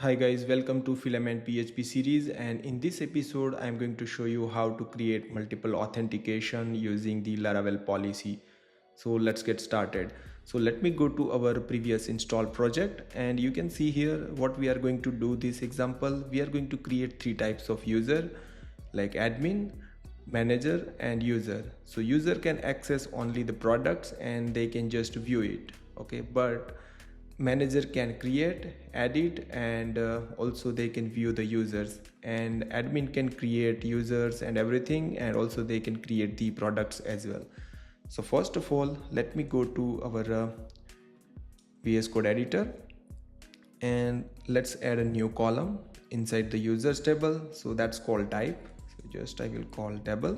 Hi guys, welcome to Filament PHP series, and in this episode I'm going to show you how to create multiple authentication using the Laravel policy. So let's get started. So let me go to our previous install project, and you can see here what we are going to do. This example, we are going to create three types of user like admin, manager and user. So user can access only the products and they can just view it, okay, but manager can create, edit, and also they can view the users, and admin can create users and everything, and also they can create the products as well. So first of all, let me go to our VS Code editor, and let's add a new column inside the users table. So that's called type. So just I will call table.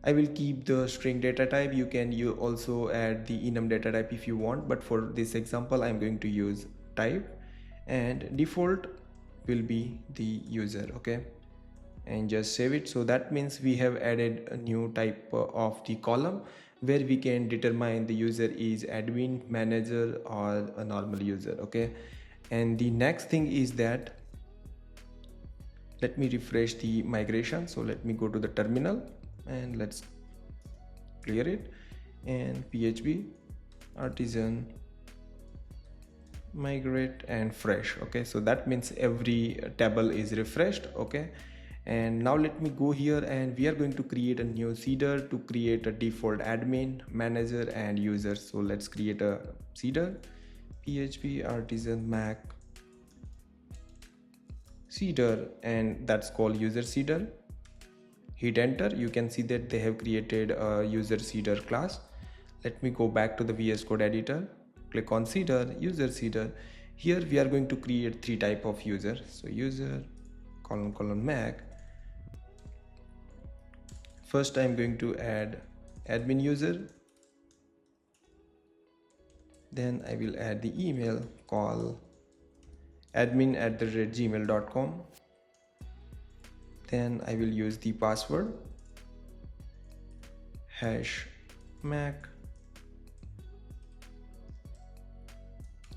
I will keep the string data type. You can also add the enum data type if you want, but for this example I'm going to use type, and default will be the user, okay, and just save it. So that means we have added a new type of the column where we can determine the user is admin, manager or a normal user, okay. And the next thing is that let me refresh the migration. So let me go to the terminal and let's clear it, and PHP artisan migrate and fresh, okay. So that means every table is refreshed, okay. And now let me go here, and we are going to create a new seeder to create a default admin, manager and user. So let's create a seeder, PHP artisan mac seeder, and that's called user seeder. Hit enter. You can see that they have created a user seeder class. Let me go back to the VS Code editor, click on seeder, user seeder. Here we are going to create three type of user. So user colon mac. First I'm going to add admin user, then I will add the email, call admin@gmail.com. Then I will use the password #mac,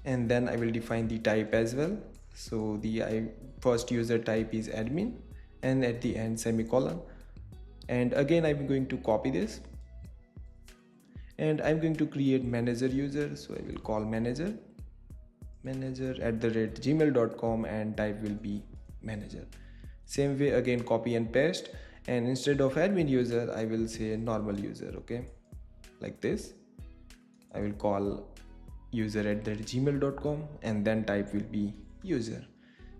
and then I will define the type as well. So the first user type is admin, and at the end semicolon. And again I'm going to copy this, and I'm going to create manager user. So I will call manager@gmail.com, and type will be manager. Same way again, copy and paste, and instead of admin user I will say normal user, okay, like this. I will call user@gmail.com, and then type will be user.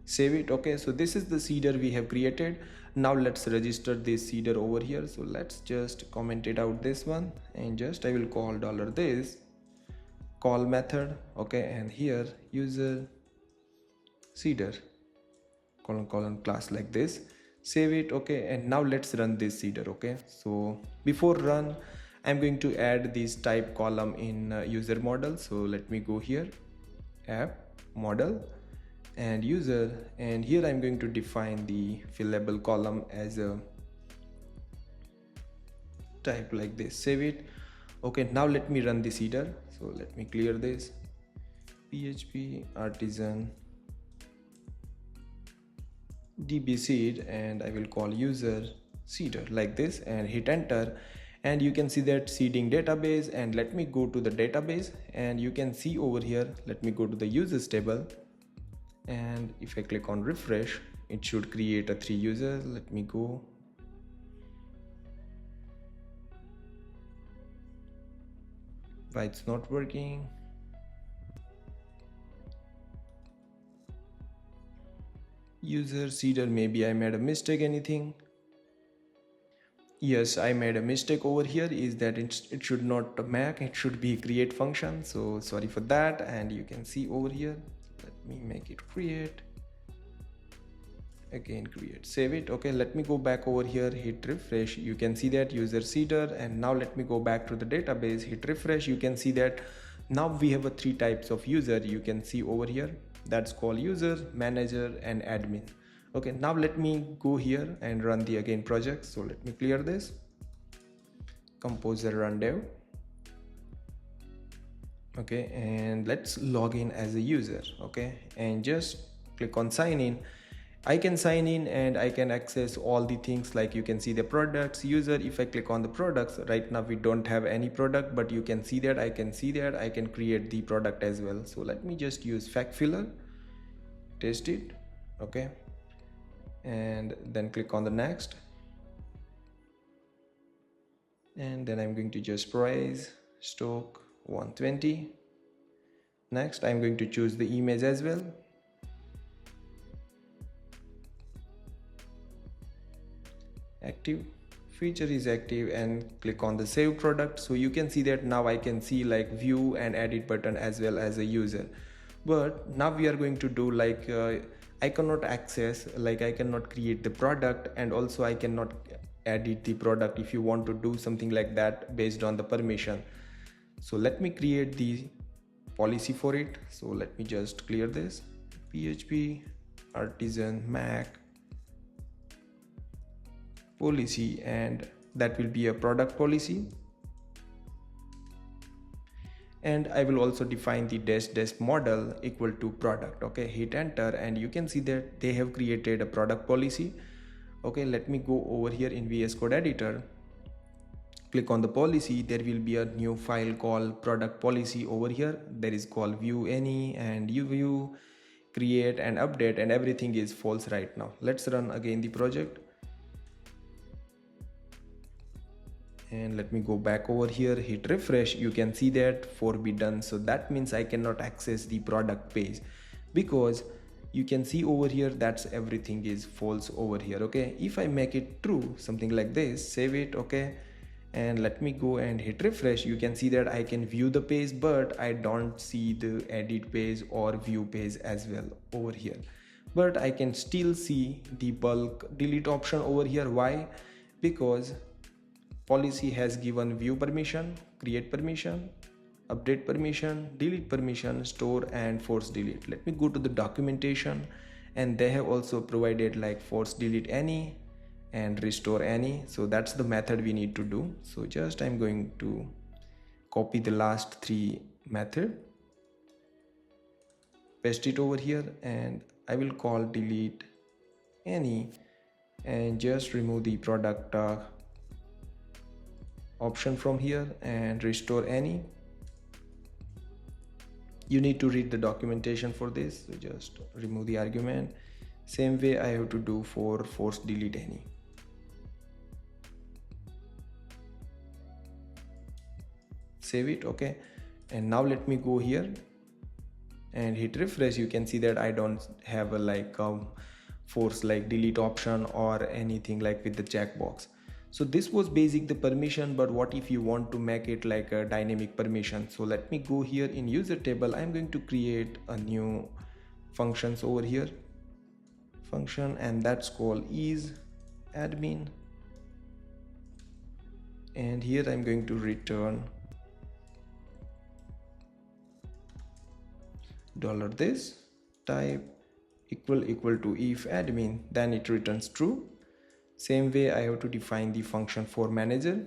Save it, okay. So this is the seeder we have created. Now let's register this seeder over here. So let's just comment it out, this one, and just I will call $this call method, okay, and here user seeder colon class, like this. Save it, okay, and now let's run this seeder, okay. So before run, I'm going to add this type column in user model. So let me go here, app model and user, and here I'm going to define the fillable column as a type, like this. Save it, okay. Now let me run the seeder. So let me clear this, PHP artisan db seed, and I will call user seeder, like this, and hit enter. And you can see that seeding database, and let me go to the database, and you can see over here, let me go to the users table, and if I click on refresh, it should create a 3 users. Let me go, why it's not working? User seeder, maybe I made a mistake. Anything? Yes, I made a mistake over here, is that it should not mac, it should be create function. So sorry for that. And you can see over here, let me make it create, again create, save it, okay. Let me go back over here, hit refresh. You can see that user seeder, and now let me go back to the database, hit refresh. You can see that now we have a 3 types of user. You can see over here, that's called user, manager and admin, okay. Now let me go here and run the again project. So let me clear this, composer run dev, Okay, and let's log in as a user. Okay, and just click on sign in. I can sign in and I can access all the things, like you can see the products, user. If I click on the products, right now we don't have any product, but you can see that I can create the product as well. So let me just use fact filler, test it. Okay, and then click on the next, and then I'm going to just price stock 120. Next I'm going to choose the image as well. Active, feature is active, and click on the save product. So you can see that now I can see like view and edit button as well as a user. But now we are going to do like I cannot access, like I cannot create the product, and also I cannot edit the product if you want to do something like that based on the permission. So let me create the policy for it. So let me just clear this, PHP artisan Mac policy, and that will be a product policy. And I will also define the dash model equal to product. Okay, hit enter, and you can see that they have created a product policy. Okay, let me go over here in VS Code editor, click on the policy. There will be a new file called product policy over here. There is called view any, and you view, create and update, and everything is false right now. Let's run again the project. And let me go back over here, hit refresh. You can see that forbidden. So that means I cannot access the product page, because you can see over here that's everything is false over here. Okay, if I make it true, something like this, save it. Okay, and let me go and hit refresh. You can see that I can view the page, but I don't see the edit page or view page as well over here. But I can still see the bulk delete option over here. Why? Because policy has given view permission, create permission, update permission, delete permission, store, and force delete. Let me go to the documentation, and they have also provided like force delete any and restore any. So that's the method we need to do. So just I'm going to copy the last three method, paste it over here, and I will call delete any, and just remove the product option from here, and restore any. You need to read the documentation for this. So just remove the argument. Same way I have to do for force delete any. Save it. Okay, and now let me go here and hit refresh. You can see that I don't have a like force like delete option or anything like with the checkbox. So this was basic the permission, but what if you want to make it like a dynamic permission? So let me go here in user table. I'm going to create a new functions over here, function, and that's called is admin. And here I'm going to return $this type equal to if admin, then it returns true. Same way I have to define the function for manager,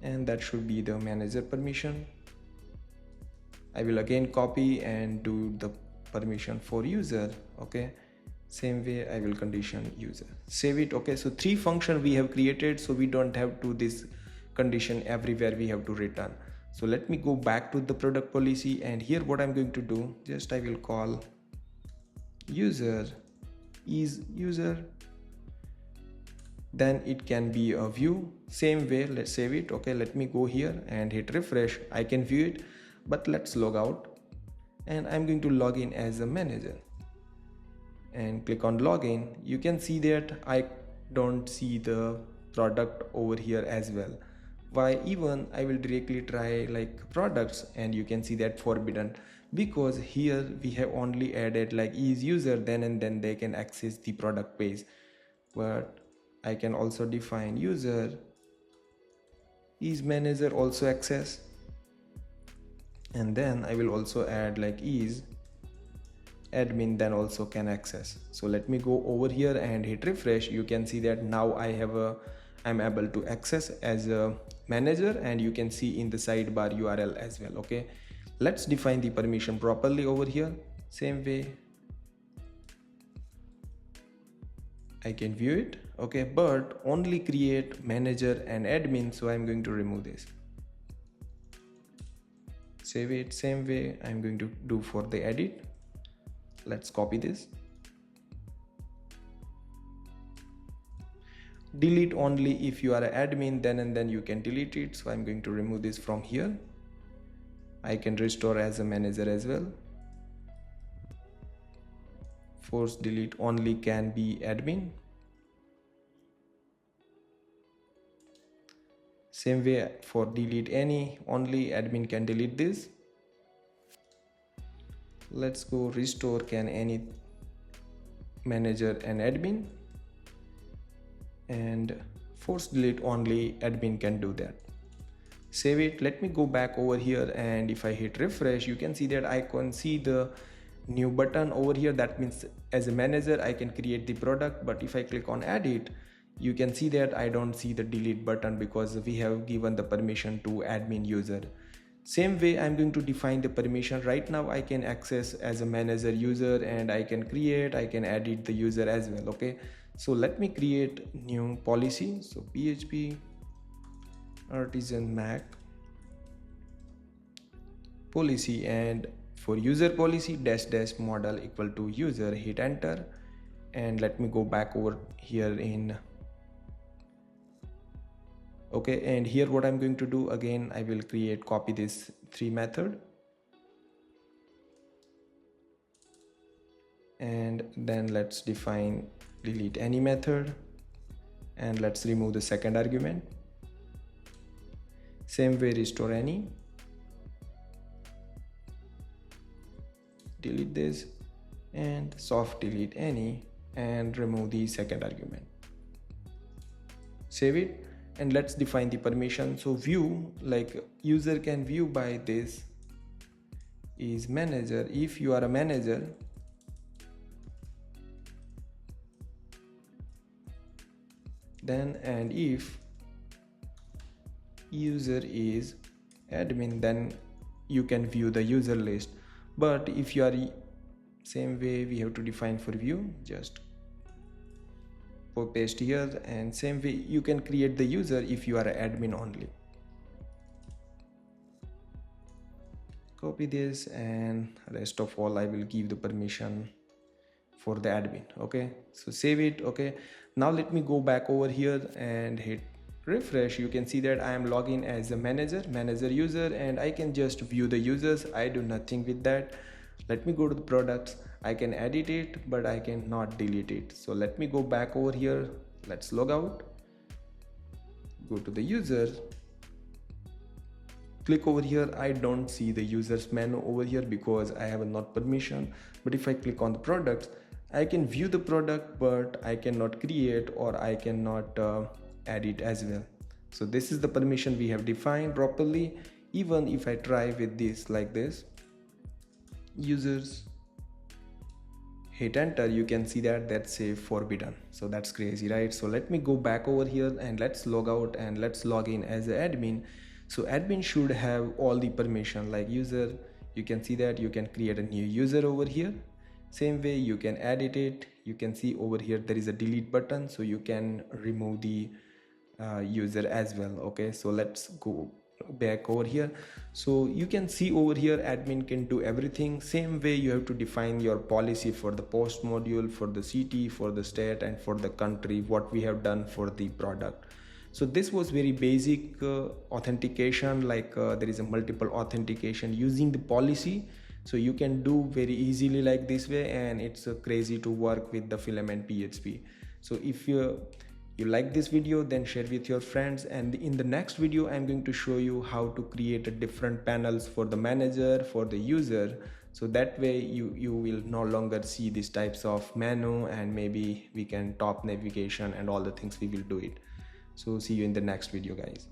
and that should be the manager permission. I will again copy and do the permission for user. Okay, same way I will condition user, save it. Okay, so three function we have created, so we don't have to this condition everywhere we have to return. So let me go back to the product policy, and here what I'm going to do, just I will call user is user, then it can be a view. Same way, let's save it. Okay, let me go here and hit refresh. I can view it, but let's log out, and I'm going to log in as a manager and click on login. You can see that I don't see the product over here as well. Why? Even I will directly try like products, and you can see that forbidden, because here we have only added like is user, then and then they can access the product page. But I can also define user is manager also access, and then I will also add like is admin, then also can access. So let me go over here and hit refresh. You can see that now I'm able to access as a manager, and you can see in the sidebar URL as well. Okay, let's define the permission properly over here. Same way I can view it. Okay, but only create manager and admin, so I'm going to remove this. Save it. Same way I'm going to do for the edit. Let's copy this. Delete only if you are an admin, then and then you can delete it. So I'm going to remove this from here. I can restore as a manager as well. Force delete only can be admin. Same way for delete any, only admin can delete this. Let's go restore can any manager and admin, and force delete only admin can do that. Save it. Let me go back over here, and if I hit refresh, you can see that I can see the new button over here. That means as a manager I can create the product, but if I click on edit, you can see that I don't see the delete button because we have given the permission to admin user. Same way I'm going to define the permission. Right now I can access as a manager user, and I can create, I can edit the user as well. Okay, so let me create new policy. So PHP artisan Mac policy, and for user policy -- model equal to user, hit enter, and let me go back over here in. Okay, and here what I'm going to do again, I will copy this 3 method, and then let's define delete any method, and let's remove the second argument. Same way restore any, delete this, and soft delete any, and remove the second argument. Save it, and let's define the permission. So view, like user can view by this is manager if you are a manager, then, and if user is admin, then you can view the user list. But if you are, same way we have to define for view, just paste here, and same way you can create the user if you are an admin only. Copy this, and rest of all I will give the permission for the admin. Okay, so save it. Okay, now let me go back over here and hit refresh. You can see that I am logging as a manager user, and I can just view the users. I do nothing with that. Let me go to the products. I can edit it, but I cannot delete it. So let me go back over here. Let's log out, go to the users, click over here. I don't see the users menu over here because I have not permission. But if I click on the products, I can view the product, but I cannot create, or I cannot edit as well. So this is the permission we have defined properly. Even if I try with this like this, users, hit enter, you can see that that's a forbidden. So that's crazy, right? So let me go back over here, and let's log out, and let's log in as an admin. So admin should have all the permission, like user, you can see that you can create a new user over here. Same way you can edit it. You can see over here there is a delete button, so you can remove the user as well. Okay, so let's go back over here. So you can see over here admin can do everything. Same way you have to define your policy for the post module, for the city, for the state, and for the country, what we have done for the product. So this was very basic authentication, like there is a multiple authentication using the policy. So you can do very easily like this way, and it's crazy to work with the Filament PHP. So if you like this video, then share with your friends, and in the next video I'm going to show you how to create different panels for the manager, for the user, so that way you will no longer see these types of menu, and maybe we can top navigation and all the things we will do it. So see you in the next video, guys.